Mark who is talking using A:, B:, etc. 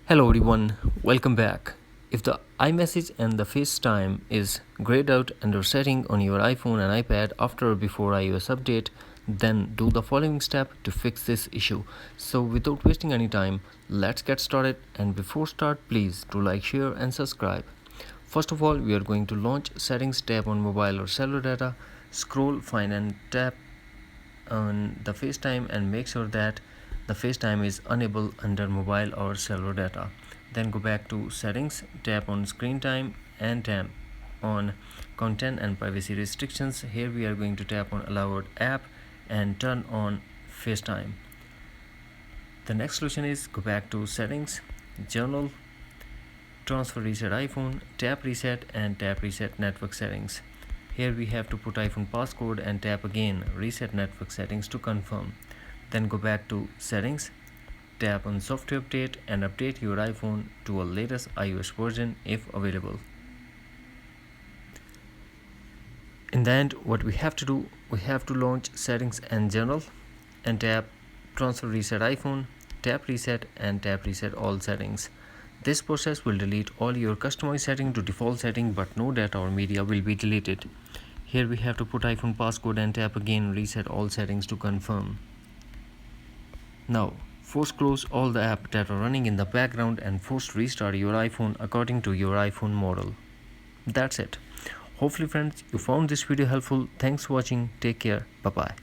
A: Hello everyone, welcome back. If the iMessage and the FaceTime is grayed out under setting on your iPhone and iPad after or before iOS update, then do the following step to fix this issue. So without wasting any time, let's get started, and before start please do like, share and subscribe. First of all, we are going to launch settings tab on mobile or cellular data, scroll, find and tap on the FaceTime and make sure that the FaceTime is enabled under mobile or cellular data. Then go back to settings, tap on screen time and tap on content and privacy restrictions. Here we are going to tap on allowed app and turn on FaceTime. The next solution is go back to settings, general, transfer reset iPhone, tap reset and tap reset network settings. Here we have to put iPhone passcode and tap again reset network settings to confirm. Then go back to settings, tap on software update and update your iPhone to a latest iOS version if available. In the end, what we have to do, we have to launch settings and general and tap transfer reset iPhone, tap reset and tap reset all settings. This process will delete all your customized setting to default setting, but no data or media will be deleted. Here we have to put iPhone passcode and tap again reset all settings to confirm. Now force close all the apps that are running in the background and force restart your iPhone according to your iPhone model. That's it. Hopefully friends, you found this video helpful. Thanks for watching. Take care. Bye bye.